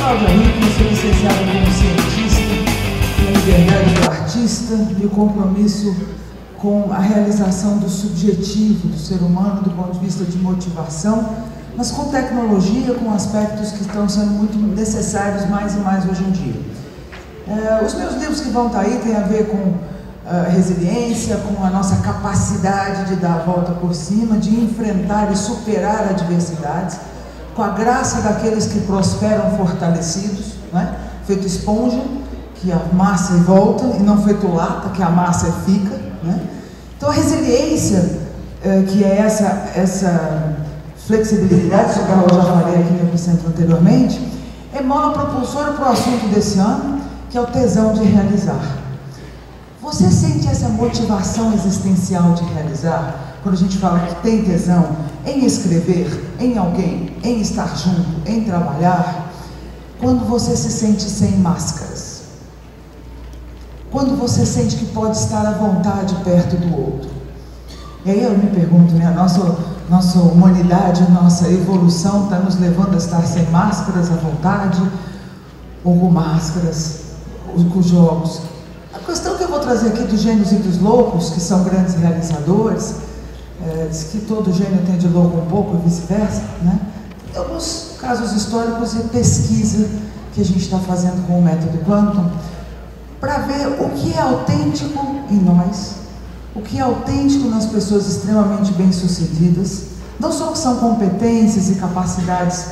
Cláudia Rico, sou licenciada como cientista na liberdade do artista e o compromisso com a realização do subjetivo do ser humano do ponto de vista de motivação, mas com tecnologia, com aspectos que estão sendo muito necessários mais e mais hoje em dia. Os meus livros que vão estar aí têm a ver com resiliência, com a nossa capacidade de dar a volta por cima, de enfrentar e superar adversidades, com a graça daqueles que prosperam fortalecidos, né? Feito esponja, que amassa e volta, e não feito lata, que amassa e fica, né? Então a resiliência, que é essa flexibilidade, sobre a qual eu já falei aqui no Epicentro anteriormente, é mola propulsora para o assunto desse ano, que é o tesão de realizar. Você sente essa motivação existencial de realizar, quando a gente fala que tem tesão em escrever, em alguém, em estar junto, em trabalhar, quando você se sente sem máscaras, quando você sente que pode estar à vontade perto do outro. E aí eu me pergunto, né, a nossa humanidade, a nossa evolução está nos levando a estar sem máscaras à vontade, ou com máscaras, ou com jogos. A questão que eu vou trazer aqui dos gênios e dos loucos, que são grandes realizadores, diz que todo gênio tem de louco um pouco e vice-versa, né? Tem alguns casos históricos e pesquisa que a gente está fazendo com o método Quantum para ver o que é autêntico em nós, o que é autêntico nas pessoas extremamente bem-sucedidas, não só que são competências e capacidades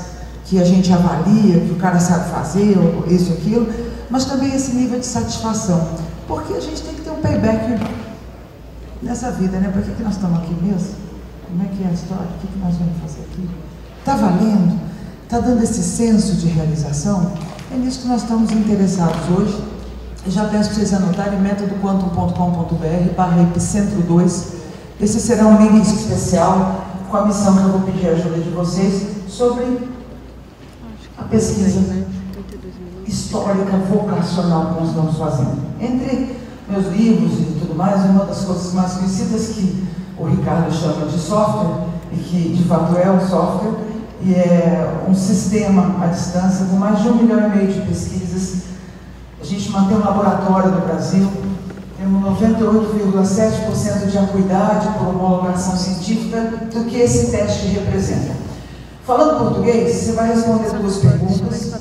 que a gente avalia, que o cara sabe fazer, ou isso e aquilo, mas também esse nível de satisfação, porque a gente tem que ter um payback nessa vida, né? Para que nós estamos aqui mesmo? Como é que é a história? O que nós vamos fazer aqui? Está valendo? Está dando esse senso de realização? É nisso que nós estamos interessados hoje. Eu já peço para vocês anotarem métodoquantum.com.br/epicentro2. Esse será um link especial com a missão que eu vou pedir a ajuda de vocês sobre a pesquisa histórica, vocacional que nós estamos fazendo. Entre meus livros e tudo mais, uma das coisas mais conhecidas que o Ricardo chama de software, e que de fato é um software, e é um sistema à distância com mais de 1,5 milhão de pesquisas. A gente mantém um laboratório no Brasil, temos 98,7% de acuidade por homologação científica do que esse teste representa. Falando português, você vai responder 2 perguntas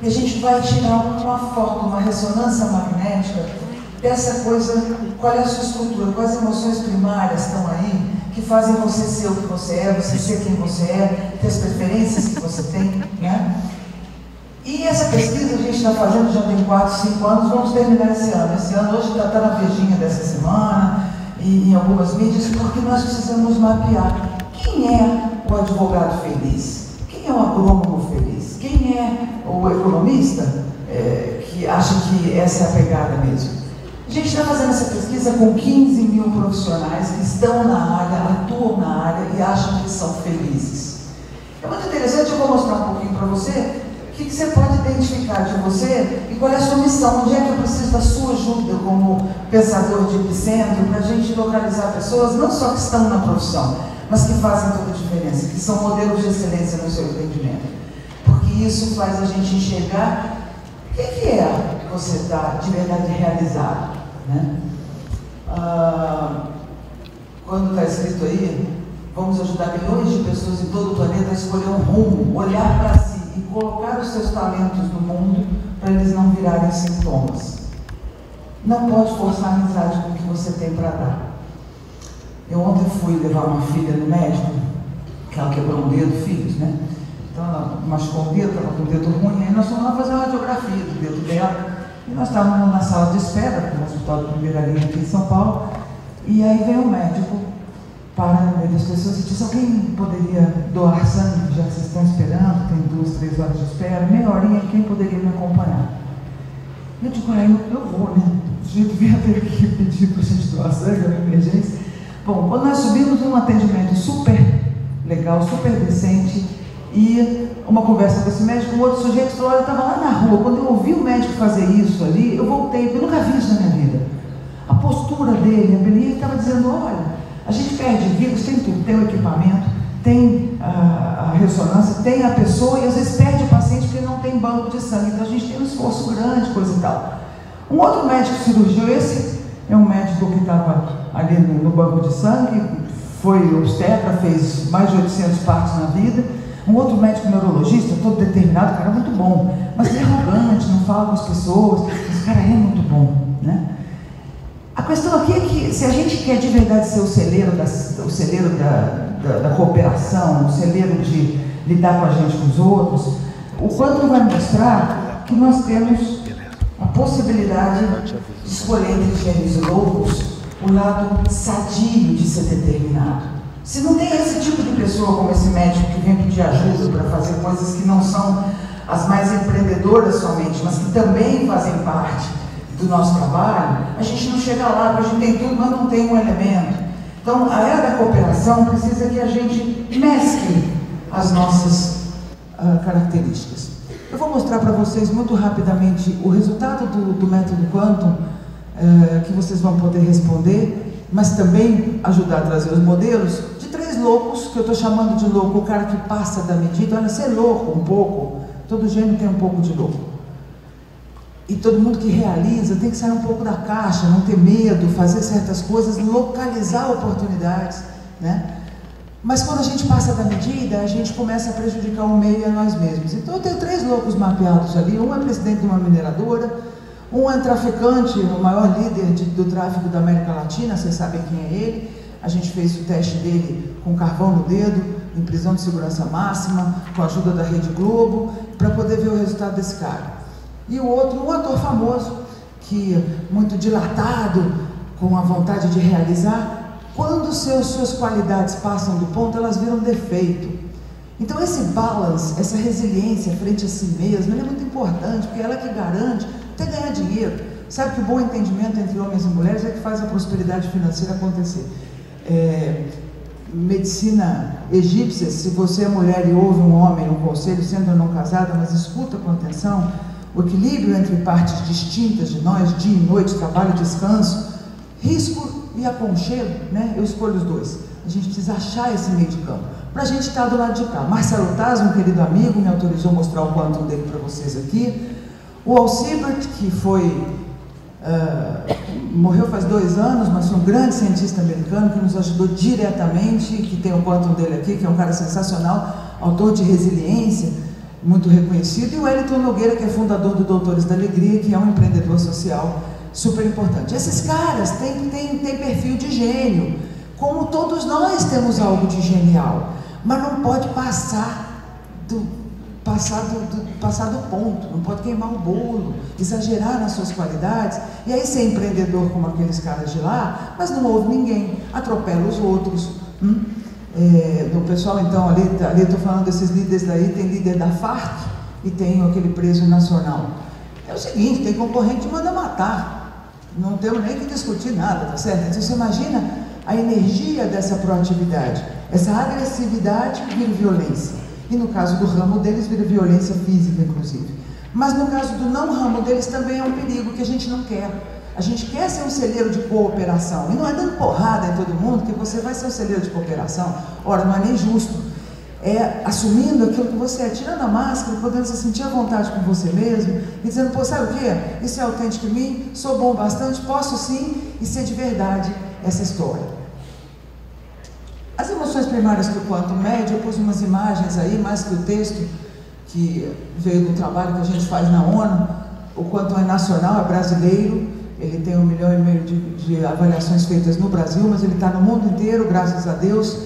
e a gente vai tirar uma foto, uma ressonância magnética dessa coisa, qual é a sua estrutura, quais emoções primárias estão aí, que fazem você ser o que você é, você ser quem você é, ter as preferências que você tem, né? E essa pesquisa a gente está fazendo já tem 4, 5 anos, vamos terminar esse ano. Esse ano hoje está na Vejinha dessa semana, e em algumas mídias, porque nós precisamos mapear quem é o advogado feliz, quem é o agrônomo feliz, quem é o economista que acha que essa é a pegada mesmo. A gente está fazendo essa pesquisa com 15 mil profissionais que estão na área, atuam na área e acham que são felizes. É muito interessante, eu vou mostrar um pouquinho para você o que você pode identificar de você e qual é a sua missão, onde é que eu preciso da sua ajuda como pensador de epicentro, para a gente localizar pessoas, não só que estão na profissão, mas que fazem toda a diferença, que são modelos de excelência no seu entendimento. Porque isso faz a gente enxergar o que é que você está de verdade realizado, né? Quando está escrito aí, vamos ajudar milhões de pessoas em todo o planeta a escolher um rumo, olhar para si e colocar os seus talentos no mundo para eles não virarem sintomas. Não pode forçar a amizade com o que você tem para dar. Eu ontem fui levar uma filha no médico, que ela quebrou um dedo, filhos, né? Então ela machucou o dedo, estava com o dedo ruim, aí nós fomos lá fazer uma radiografia do dedo dela, e nós estávamos na sala de espera, no hospital de primeira linha aqui em São Paulo, e aí veio o médico, para no meio das pessoas e disse: alguém poderia doar sangue, já que vocês estão esperando, tem 2, 3 horas de espera, meia horinha, quem poderia me acompanhar? Eu digo: eu vou, né? O jeito veio ter que pedir para a gente doar sangue, uma emergência. Bom, quando nós subimos, um atendimento super legal, super decente, e uma conversa com esse médico, um outro sujeito falou: olha, eu estava lá na rua, quando eu ouvi o médico fazer isso ali, eu voltei, porque eu nunca vi isso na minha vida. A postura dele, ele estava dizendo: olha, a gente perde vírus, tem tudo, tem o equipamento, tem a ressonância, tem a pessoa, e às vezes perde o paciente porque não tem tem banco de sangue, então a gente tem um esforço grande, coisa e tal. Um outro médico cirurgião, esse é um médico que estava ali no banco de sangue, foi obstetra, fez mais de 800 partos na vida. Um outro médico neurologista, todo determinado, cara muito bom, mas é arrogante, não fala com as pessoas, esse cara é muito bom, né? A questão aqui é que, se a gente quer de verdade ser o celeiro da cooperação, o celeiro de lidar com a gente, com os outros, o quanto vai mostrar que nós temos a possibilidade de escolher entre gênios loucos o lado sadio de ser determinado. Se não tem esse tipo de pessoa como esse médico que vem pedir ajuda para fazer coisas que não são as mais empreendedoras somente, mas que também fazem parte do nosso trabalho, a gente não chega lá, porque a gente tem tudo, mas não tem um elemento. Então, a era da cooperação precisa que a gente mescle as nossas características. Eu vou mostrar para vocês muito rapidamente o resultado do método Quantum, que vocês vão poder responder, mas também ajudar a trazer os modelos de 3 loucos, que eu estou chamando de louco, o cara que passa da medida. Olha, ser louco um pouco, todo gênio tem um pouco de louco. E todo mundo que realiza tem que sair um pouco da caixa, não ter medo, fazer certas coisas, localizar oportunidades, né? Mas quando a gente passa da medida, a gente começa a prejudicar o meio e a nós mesmos. Então eu tenho 3 loucos mapeados ali, um é presidente de uma mineradora, um é traficante, o maior líder do tráfico da América Latina, vocês sabem quem é ele. A gente fez o teste dele com carvão no dedo, em prisão de segurança máxima, com a ajuda da Rede Globo, para poder ver o resultado desse cara. E o outro, um ator famoso, que muito dilatado, com a vontade de realizar, quando suas qualidades passam do ponto, elas viram defeito. Então esse balance, essa resiliência frente a si mesmo, ele é muito importante, porque ela é que garante até ganhar dinheiro. Sabe que o bom entendimento entre homens e mulheres é que faz a prosperidade financeira acontecer. Medicina egípcia, se você é mulher e ouve um homem, um conselho, sendo ou não casada, mas escuta com atenção, o equilíbrio entre partes distintas de nós, dia e noite, trabalho e descanso, risco e aconchego, né? Eu escolho os dois. A gente precisa achar esse meio de campo, para a gente estar do lado de cá. Marcelo Taz, um querido amigo, me autorizou a mostrar o quantum dele para vocês aqui. O Alcibert, que morreu faz 2 anos, mas foi um grande cientista americano que nos ajudou diretamente, que tem o quantum dele aqui, que é um cara sensacional, autor de Resiliência, muito reconhecido, e o Wellington Nogueira, que é fundador do Doutores da Alegria, que é um empreendedor social super importante. Esses caras têm perfil de gênio, como todos nós temos algo de genial, mas não pode passar do ponto, não pode queimar o bolo, exagerar nas suas qualidades, e aí ser empreendedor como aqueles caras de lá, mas não ouve ninguém, atropela os outros. O pessoal então, ali estou falando desses líderes daí, tem líder da Farc e tem aquele preso nacional. É o seguinte, tem concorrente que manda matar, não temos nem que discutir nada, tá certo? Então você imagina a energia dessa proatividade, essa agressividade vira violência. E no caso do ramo deles, vira violência física, inclusive. Mas no caso do não ramo deles, também é um perigo que a gente não quer. A gente quer ser um celeiro de cooperação. E não é dando porrada em todo mundo que você vai ser um celeiro de cooperação. Ora, não é nem justo. É assumindo aquilo que você é, tirando a máscara, podendo se sentir à vontade com você mesmo, e dizendo, pô, sabe o quê? Isso é autêntico em mim, sou bom bastante, posso sim, e ser de verdade essa história. As emoções primárias que o Quantum mede, eu pus umas imagens aí, mais que o texto, que veio do trabalho que a gente faz na ONU. O Quantum é nacional, é brasileiro, ele tem 1,5 milhão de avaliações feitas no Brasil, mas ele está no mundo inteiro, graças a Deus,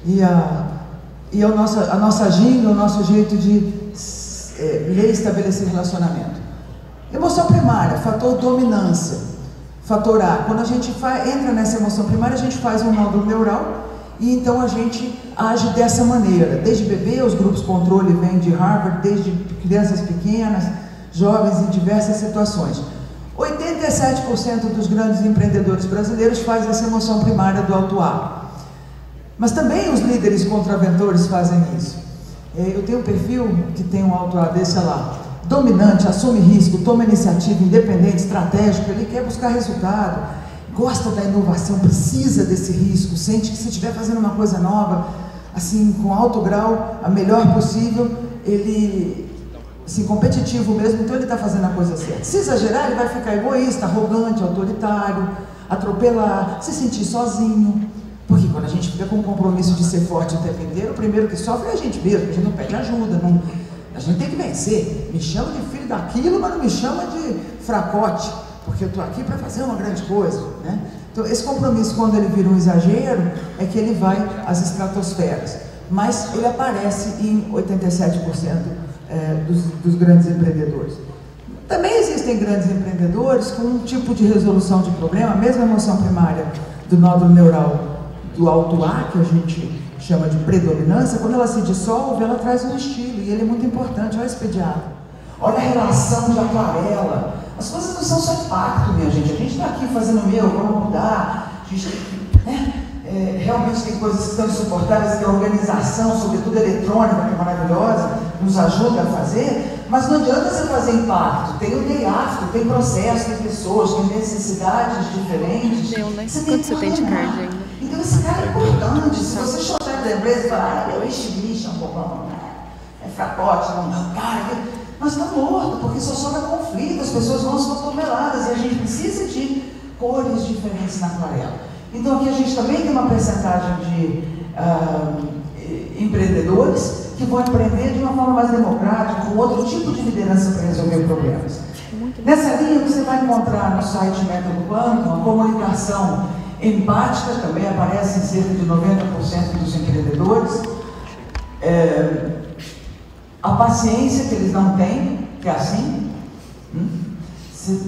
e a nossa agenda, o nosso jeito de ler e estabelecer relacionamento. Emoção primária, fator dominância, fator A. Quando a gente entra nessa emoção primária, a gente faz um nódulo neural, e então a gente age dessa maneira. Desde bebê, os grupos controle vêm de Harvard, desde crianças pequenas, jovens em diversas situações. 87% dos grandes empreendedores brasileiros fazem essa emoção primária do alto A. Mas também os líderes contraventores fazem isso. Eu tenho um perfil que tem um alto A desse lá. Dominante, assume risco, toma iniciativa, independente, estratégico, ele quer buscar resultado. Gosta da inovação, precisa desse risco, sente que se estiver fazendo uma coisa nova, assim, com alto grau, a melhor possível, ele assim, competitivo mesmo, então ele está fazendo a coisa certa. Se exagerar, ele vai ficar egoísta, arrogante, autoritário, atropelar, se sentir sozinho. Porque quando a gente fica com o compromisso de ser forte o tempo inteiro, o primeiro que sofre é a gente mesmo, a gente não pede ajuda, não, a gente tem que vencer. Me chama de filho daquilo, mas não me chama de fracote, porque eu estou aqui para fazer uma grande coisa, né? Então, esse compromisso, quando ele vira um exagero, é que ele vai às estratosferas. Mas ele aparece em 87% dos grandes empreendedores. Também existem grandes empreendedores com um tipo de resolução de problema, a mesma emoção primária do nódulo neural do alto A, que a gente chama de predominância, quando ela se dissolve, ela traz um estilo, e ele é muito importante. Olha esse pediatra. Olha a relação de aquarela. As coisas não são só impacto, minha gente. A gente está aqui fazendo vamos mudar, a gente tem que, né? Realmente tem coisas que estão insuportáveis, que a organização, sobretudo eletrônica, que é maravilhosa, nos ajuda a fazer, mas não adianta você fazer impacto. Tem o day after, tem processo, tem pessoas, tem necessidades diferentes. Quanto você tem de card ainda? Então esse cara é importante. Se você chorar da empresa e falar, meu ixi, é fracote, não, cara, nós estamos mortos, porque só sobra conflito, as pessoas vão se aglomeradas, e a gente precisa de cores diferentes na aquarela. Então aqui a gente também tem uma percentagem de empreendedores que vão empreender de uma forma mais democrática, com outro tipo de liderança para resolver problemas. Nessa linha você vai encontrar no site Método Quantum a comunicação empática, também aparece em cerca de 90% dos empreendedores. A paciência que eles não têm, que é assim.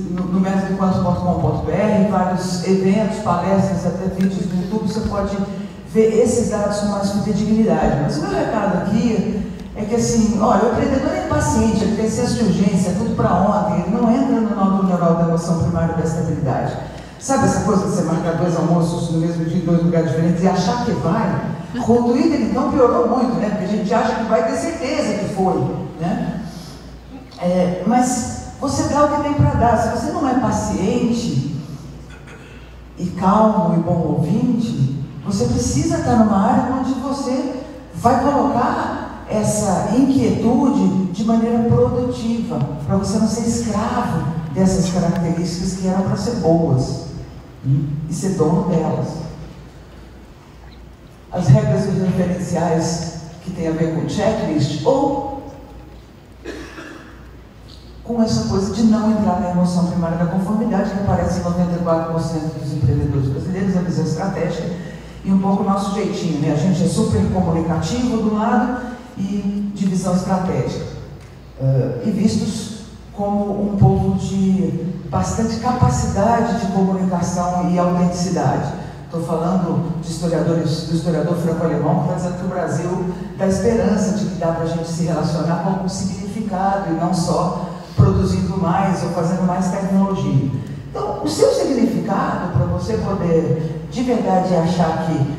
No métodoquantum.com.br, vários eventos, palestras, até vídeos no YouTube, você pode ver esses dados com mais fidedigridade. Mas o meu recado aqui é que assim, olha, o empreendedor é impaciente, ele tem senso de urgência, é tudo para ontem, ele não entra no nódulo neural da emoção primária da estabilidade. Sabe essa coisa de você marcar 2 almoços no mesmo dia em 2 lugares diferentes e achar que vai? Com o Twitter ele não piorou muito, né? Porque a gente acha que vai ter certeza que foi, né? Mas você dá o que tem para dar. Se você não é paciente e calmo e bom ouvinte, você precisa estar numa área onde você vai colocar essa inquietude de maneira produtiva, para você não ser escravo dessas características que eram para ser boas e ser dono delas. As regras e os referenciais que tem a ver com checklist ou com essa coisa de não entrar na emoção primária da conformidade, que aparece em 94% dos empreendedores brasileiros, a visão estratégica e um pouco o nosso jeitinho, né? A gente é super comunicativo do lado e de visão estratégica, e vistos como um povo de bastante capacidade de comunicação e autenticidade. Estou falando de historiadores, do historiador franco-alemão, que está dizendo que o Brasil dá esperança de que dá para a gente se relacionar com algum significado e não só produzindo mais ou fazendo mais tecnologia. Então, o seu significado, para você poder de verdade achar que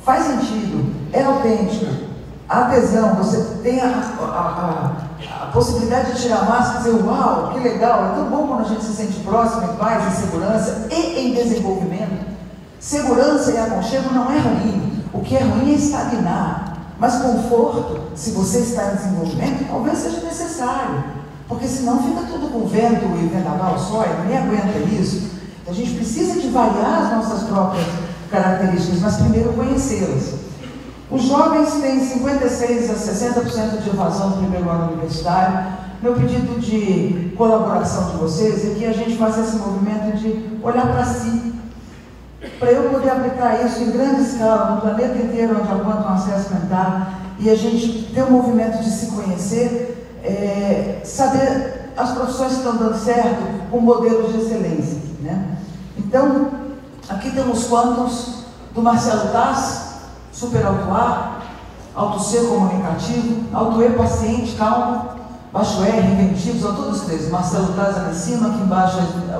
faz sentido, é autêntico, a adesão, você tem a possibilidade de tirar a máscara e dizer, uau, que legal, é tão bom quando a gente se sente próximo, em paz, em segurança e em desenvolvimento. Segurança e aconchego não é ruim, o que é ruim é estagnar, mas conforto, se você está em desenvolvimento, talvez seja necessário, porque senão fica tudo com vento e vendaval só, e ninguém aguenta isso. Então a gente precisa de variar as nossas próprias características, mas primeiro conhecê-las. Os jovens têm 56% a 60% de evasão no primeiro ano universitário. Meu pedido de colaboração de vocês é que a gente faça esse movimento de olhar para si, para eu poder aplicar isso em grande escala, no planeta inteiro, onde aguenta um acesso mental, e a gente ter um movimento de se conhecer, saber as profissões que estão dando certo com modelos de excelência, né? Então, aqui temos quantos do Marcelo Taz, super auto A, alto C comunicativo, alto E paciente, calmo, baixo R inventivo, são todos três. Marcelo Taz ali em cima, aqui embaixo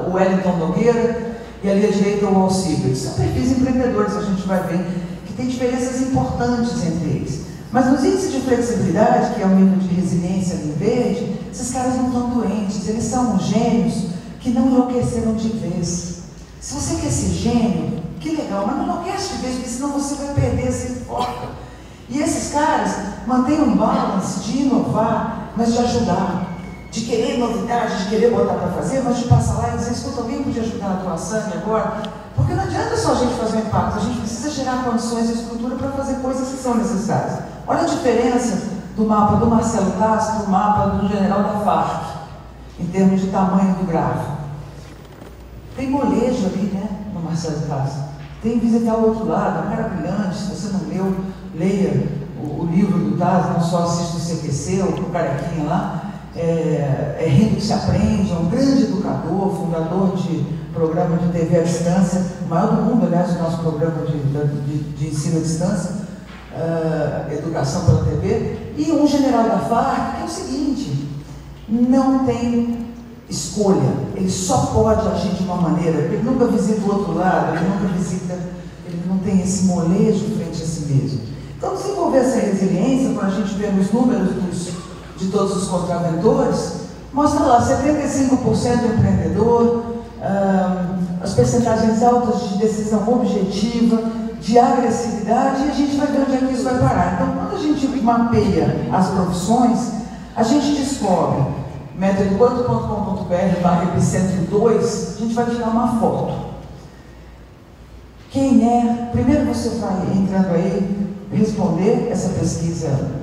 o Wellington Nogueira e ali à direita o Wall Street. São perfis empreendedores, a gente vai ver que tem diferenças importantes entre eles. Mas nos índices de flexibilidade, que é o nível de resiliência ali em verde, esses caras não estão doentes, eles são gênios que não enlouqueceram de vez. Se você quer ser gênio, que legal, mas não enlouquece de vez, porque senão você vai perder esse foco. E esses caras mantêm um balance de inovar, mas de ajudar. de querer novidade, de querer botar para fazer, mas de passar lá e dizer, escuta, alguém podia ajudar a tua sangue agora? Porque não adianta só a gente fazer um impacto, a gente precisa gerar condições e estrutura para fazer coisas que são necessárias. Olha a diferença do mapa do Marcelo Castro, do mapa do general da FARC, em termos de tamanho do gráfico. Tem molejo ali, né, no Marcelo Castro. Tem que visitar o outro lado, é um cara brilhante. Se você não leu, leia o livro do Taz, não só assista o CQC, ou o carequinha lá. É rindo que se aprende, é um grande educador, fundador de programa de TV à distância, o maior do mundo, aliás, o nosso programa de ensino à distância, educação pela TV, e um general da FARC, que é o seguinte, não tem escolha, ele só pode agir de uma maneira, ele nunca visita o outro lado, ele não tem esse molejo frente a si mesmo. Então, desenvolver essa resiliência, quando a gente vê nos números de todos os contraventores, mostra lá, 75% empreendedor, as percentagens altas de decisão objetiva, de agressividade, e a gente vai ver onde é que isso vai parar. Então, quando a gente mapeia as profissões, a gente descobre, metodoquanto.com.br/epicentro2, a gente vai tirar uma foto. Quem é? Primeiro você vai entrando aí, responder essa pesquisa.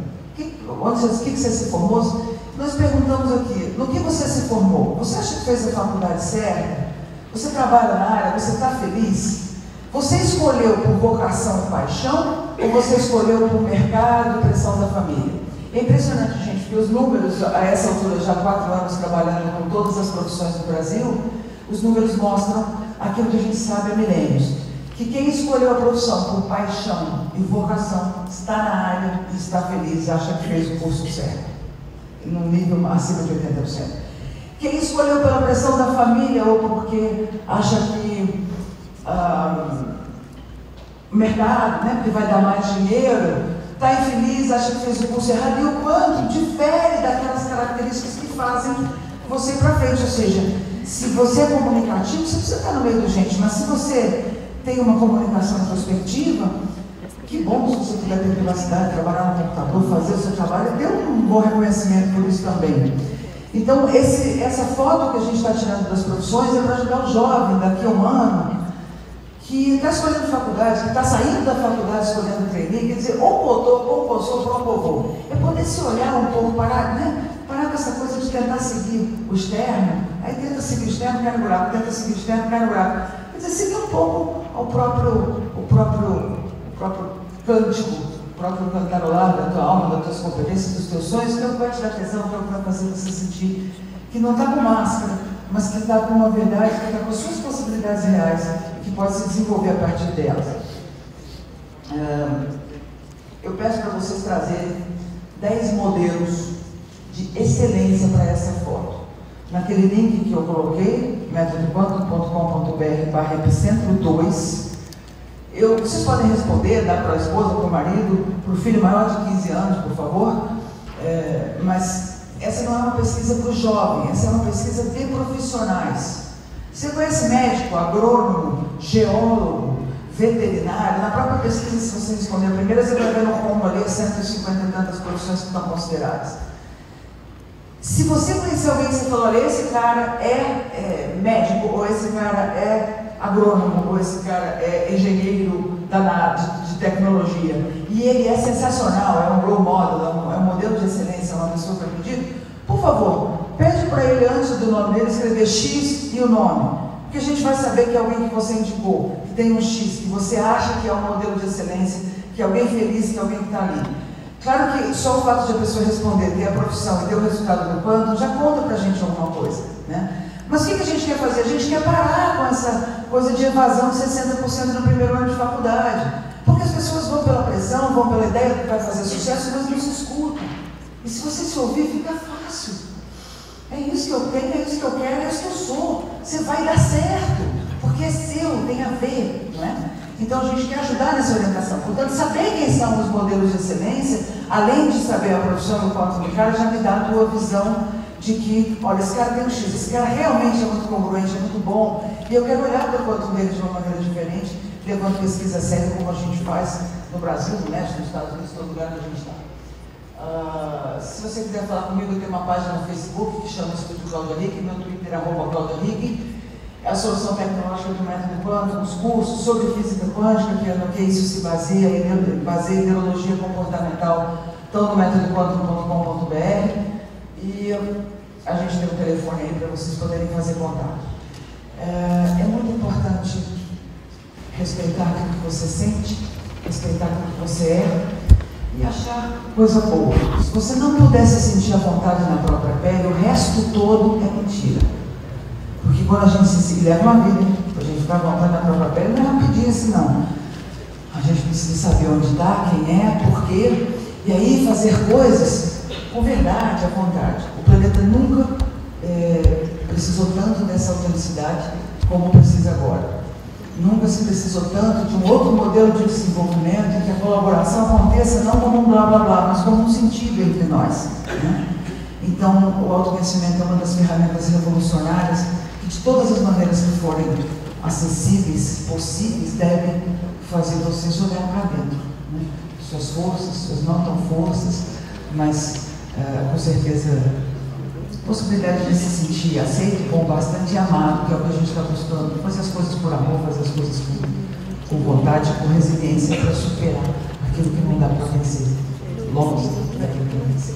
O que você se formou? Nós perguntamos aqui, no que você se formou? Você acha que fez a faculdade certa? Você trabalha na área? Você está feliz? Você escolheu por vocação e paixão? Ou você escolheu por mercado e pressão da família? É impressionante, gente, porque os números, a essa altura, já há 4 anos trabalhando com todas as profissões do Brasil, os números mostram aquilo que a gente sabe há milênios. Que quem escolheu a profissão por paixão e vocação está na área e está feliz, acha que fez o curso certo, num nível acima de 80%. Quem escolheu pela pressão da família ou porque acha que o mercado, né, porque vai dar mais dinheiro, está infeliz, acha que fez o curso errado, e o quanto difere daquelas características que fazem você ir para frente. Ou seja, se você é comunicativo, você precisa estar no meio da gente, mas se você tem uma comunicação introspectiva, que bom se você tiver privacidade, trabalhar no computador, fazer o seu trabalho, ter um bom reconhecimento por isso também. Então, essa foto que a gente está tirando das profissões é para ajudar o jovem daqui a um ano, que está escolhendo faculdade, que está saindo da faculdade escolhendo trainee, quer dizer, ou botou, ou posou, ou provou. É poder se olhar um pouco, parar com essa coisa de tentar seguir o externo, aí tenta seguir o externo, cai no buraco, tenta seguir o externo, cai no buraco. Quer dizer, seguir um pouco o próprio cântico, o próprio cantarolar da tua alma, das tuas competências, dos teus sonhos, que é o que vai te dar tesão, que é o que vai fazer você sentir que não está com máscara, mas que está com uma verdade, que está com as suas possibilidades reais, que pode se desenvolver a partir delas. Eu peço para vocês trazerem 10 modelos de excelência para essa foto. Naquele link que eu coloquei, metodoquanto.com.br/epicentro2, vocês podem responder, dar para a esposa, para o marido, para o filho maior de 15 anos, por favor, mas essa não é uma pesquisa para o jovem, essa é uma pesquisa de profissionais. Você conhece médico, agrônomo, geólogo, veterinário? Na própria pesquisa, se você responder a primeira, você vai ver um combo ali, 150 e tantas profissões que estão consideradas. Se você conhecer alguém que você falou, olha, esse cara é médico, ou esse cara é agrônomo, ou esse cara é engenheiro de tecnologia, e ele é sensacional, é um role model, é um modelo de excelência, é uma pessoa que eu acredito, por favor, pede para ele, antes do nome dele, escrever X e o nome, porque a gente vai saber que é alguém que você indicou, que tem um X, que você acha que é um modelo de excelência, que é alguém feliz, que é alguém que está ali. Claro que só o fato de a pessoa responder, ter a profissão e ter o resultado do quanto, já conta para a gente alguma coisa, né? Mas o que a gente quer fazer? A gente quer parar com essa coisa de evasão de 60% no primeiro ano de faculdade. Porque as pessoas vão pela pressão, vão pela ideia que vai fazer sucesso, mas não se escutam. E se você se ouvir, fica fácil. É isso que eu tenho, é isso que eu quero, é isso que eu sou. Você vai dar certo, porque é seu, tem a ver, não é? Então a gente quer ajudar nessa orientação. Portanto, saber quem são os modelos de excelência, além de saber a profissão do quanto do cara, já me dá a tua visão de que, olha, esse cara tem um X, esse cara realmente é muito congruente, é muito bom, e eu quero olhar para o quanto dele de uma maneira diferente, levando pesquisa séria como a gente faz no Brasil, no México, nos Estados Unidos, todo lugar que a gente está. Se você quiser falar comigo, eu tenho uma página no Facebook que chama Estúdio Cláudia Henrique, meu Twitter é @Cláudia Henrique. É a solução tecnológica do método quântico, os cursos sobre física quântica, que é no que isso se baseia em neurologia comportamental, estão no métodoquântico.com.br, e a gente tem um telefone aí para vocês poderem fazer contato. É muito importante respeitar aquilo que você sente, respeitar aquilo que você é e achar coisa boa. Se você não pudesse sentir a vontade na própria pele, o resto todo é mentira. Porque quando a gente se leva uma vida, a gente ficar à vontade na própria pele, não é rapidinho assim não. A gente precisa saber onde está, quem é, por quê, e aí fazer coisas com verdade, à vontade. O planeta nunca precisou tanto dessa autenticidade como precisa agora. Nunca se precisou tanto de um outro modelo de desenvolvimento em que a colaboração aconteça não como um blá blá blá, mas como um sentido entre nós, né? Então, o autoconhecimento é uma das ferramentas revolucionárias que, de todas as maneiras que forem acessíveis, possíveis, devem fazer vocês olhar para dentro, né? Suas forças, suas não tão forças, mas com certeza possibilidade de se sentir aceito, bom, bastante amado, que é o que a gente está buscando, fazer as coisas por amor, fazer as coisas com vontade, com resiliência, para superar aquilo que não dá para vencer, longe daquilo que não vencer.